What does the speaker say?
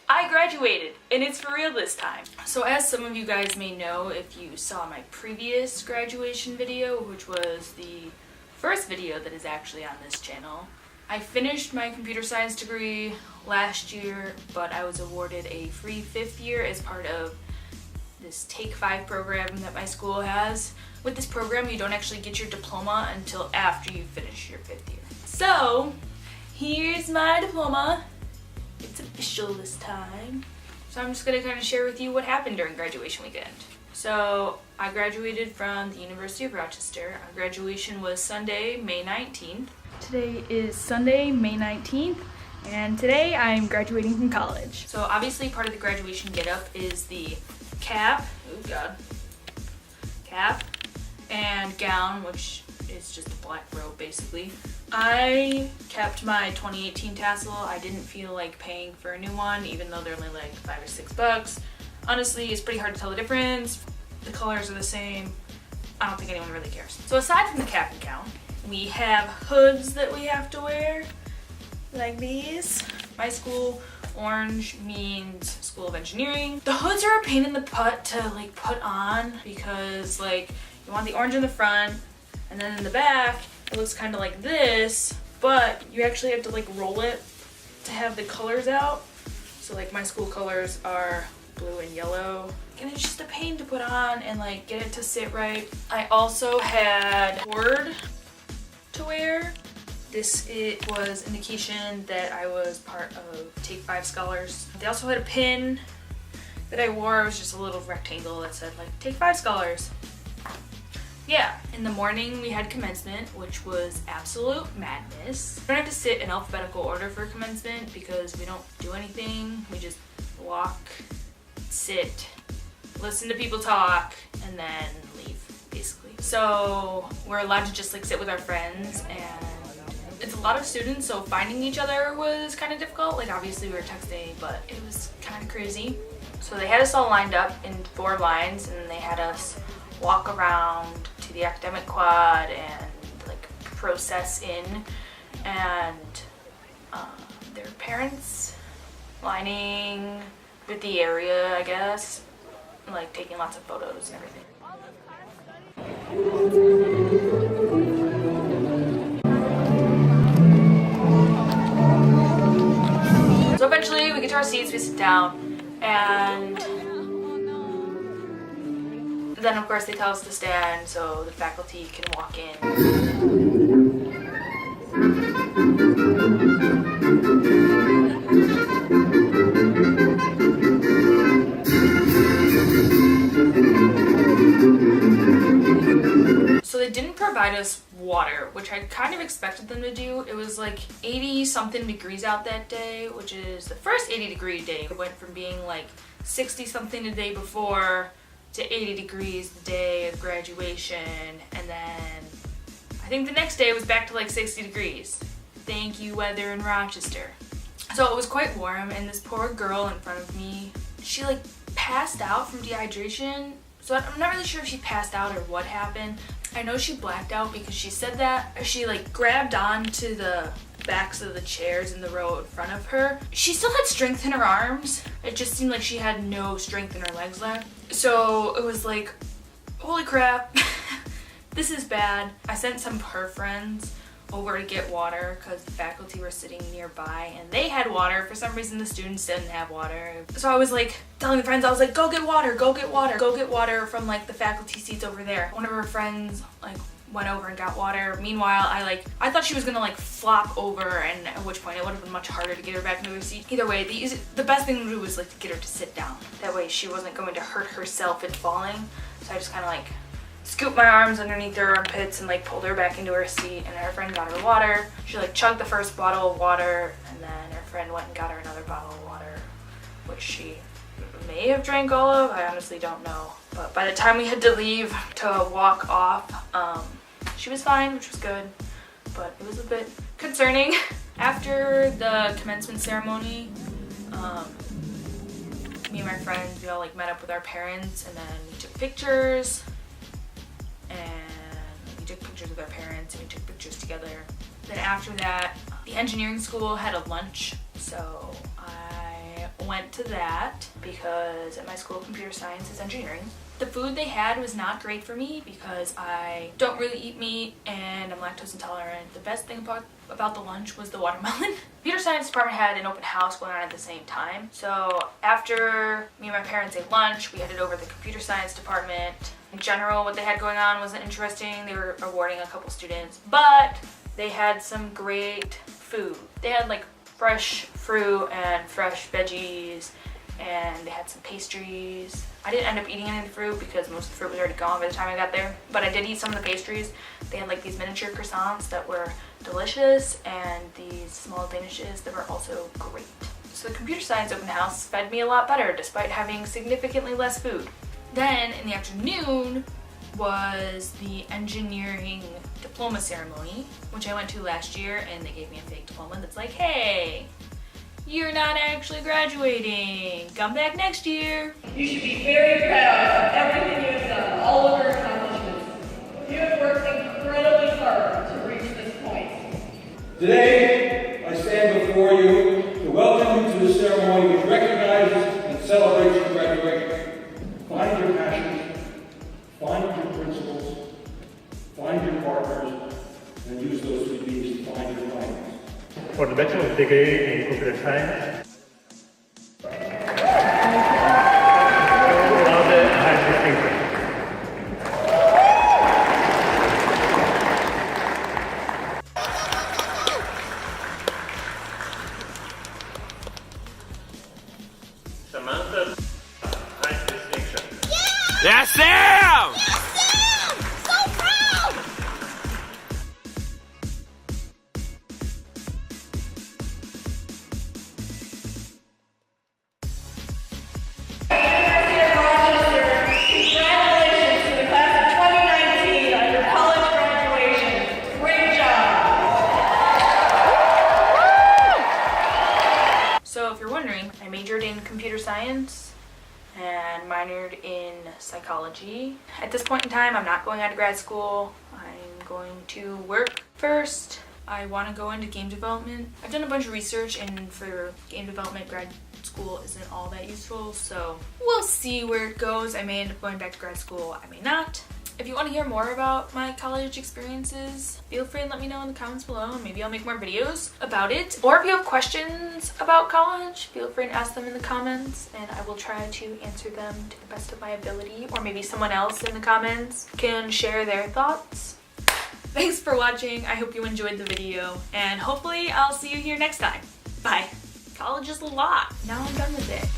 I graduated, and it's for real this time. So as some of you guys may know, if you saw my previous graduation video, which was the first video that is actually on this channel, I finished my computer science degree last year, but I was awarded a free 5th year as part of this Take 5 program that my school has. With this program, you don't actually get your diploma until after you finish your 5th year. So, here's my diploma. It's official this time. So I'm just gonna kind of share with you what happened during graduation weekend. So, I graduated from the University of Rochester. Our graduation was Sunday, May 19th. Today is Sunday, May 19th, and today I'm graduating from college. So obviously part of the graduation get-up is the cap, cap, and gown, which is just a black robe basically. I kept my 2018 tassel. I didn't feel like paying for a new one, even though they're only like $5 or $6. Honestly, it's pretty hard to tell the difference. The colors are the same. I don't think anyone really cares. So aside from the cap and gown, we have hoods that we have to wear, like these. My school, orange means School of Engineering. The hoods are a pain in the butt to like put on because like you want the orange in the front and then in the back it looks kind of like this, but you actually have to like roll it to have the colors out. So like my school colors are blue and yellow, and it's just a pain to put on and like get it to sit right. I also had cord to wear. It was indication that I was part of Take 5 Scholars. They also had a pin that I wore. It was just a little rectangle that said like Take 5 Scholars. Yeah, in the morning we had commencement, which was absolute madness. We don't have to sit in alphabetical order for commencement because we don't do anything. We just walk, sit, listen to people talk, and then leave, basically. So we're allowed to just like sit with our friends, and it's a lot of students, so finding each other was kind of difficult. Like obviously we were texting, but it was kind of crazy. So they had us all lined up in 4 lines, and they had us walk around to the academic quad and like process in, and their parents lining with the area, I guess, like taking lots of photos and everything. So eventually we get to our seats, we sit down, and then of course they tell us to stand so the faculty can walk in. So they didn't provide us water, which I kind of expected them to do. It was like 80 something degrees out that day, which is the first 80-degree day. It went from being like 60 something the day before to 80 degrees the day of graduation, and then I think the next day it was back to like 60 degrees. Thank you, weather in Rochester. So it was quite warm, and this poor girl in front of me, she like passed out from dehydration. So I'm not really sure if she passed out or what happened. I know she blacked out because she said that she like grabbed onto the backs of the chairs in the row in front of her. She still had strength in her arms. It just seemed like she had no strength in her legs left. So it was like, holy crap, this is bad. I sent some of her friends over to get water because the faculty were sitting nearby and they had water. For some reason the students didn't have water. So I was like telling the friends, I was like, go get water, go get water, go get water from like the faculty seats over there. One of her friends like went over and got water. Meanwhile, I thought she was gonna like flop over, and at which point it would have been much harder to get her back into her seat. Either way, the best thing to do was like to get her to sit down. That way she wasn't going to hurt herself in falling. So I just kind of like scooped my arms underneath her armpits and like pulled her back into her seat, and her friend got her water. She like chugged the first bottle of water, and then her friend went and got her another bottle of water, which she may have drank all of. I honestly don't know. But by the time we had to leave to walk off, she was fine, which was good, but it was a bit concerning. After the commencement ceremony, me and my friends, we all like met up with our parents, and then we took pictures, and we took pictures with our parents, and we took pictures together. Then after that, the engineering school had a lunch, so I went to that because at my school computer science is engineering. The food they had was not great for me because I don't really eat meat and I'm lactose intolerant. The best thing about the lunch was the watermelon. Computer science department had an open house going on at the same time. So after me and my parents ate lunch, we headed over to the computer science department. In general, what they had going on wasn't interesting. They were awarding a couple students, but they had some great food. They had like fresh fruit and fresh veggies, and they had some pastries. I didn't end up eating any of the fruit because most of the fruit was already gone by the time I got there, but I did eat some of the pastries. They had like these miniature croissants that were delicious and these small danishes that were also great. So the computer science open house fed me a lot better despite having significantly less food. Then in the afternoon was the engineering diploma ceremony, which I went to last year, and they gave me a fake diploma that's like, hey, you're not actually graduating. Come back next year. You should be very proud of everything you have done, all of your accomplishments. You have worked incredibly hard to reach this point. Today, I stand before you to welcome you to the ceremony which recognizes and celebrates your graduation. Find your passions, find your principles, find your partners, and use those two B's to find your finance. For the bachelor's degree in computer science, Samantha, high distinction. Yes, Sam! So proud! University of Rochester, congratulations to the class of 2019 on your college graduation. Great job! So if you're wondering, I majored in computer science and minored in psychology. At this point in time, I'm not going out of grad school. I'm going to work first. I want to go into game development. I've done a bunch of research, and for game development, grad school isn't all that useful, so we'll see where it goes. I may end up going back to grad school, I may not. If you want to hear more about my college experiences, feel free to let me know in the comments below, and maybe I'll make more videos about it. Or if you have questions about college, feel free to ask them in the comments, and I will try to answer them to the best of my ability. Or maybe someone else in the comments can share their thoughts. Thanks for watching. I hope you enjoyed the video, and hopefully I'll see you here next time. Bye. College is a lot. Now I'm done with it.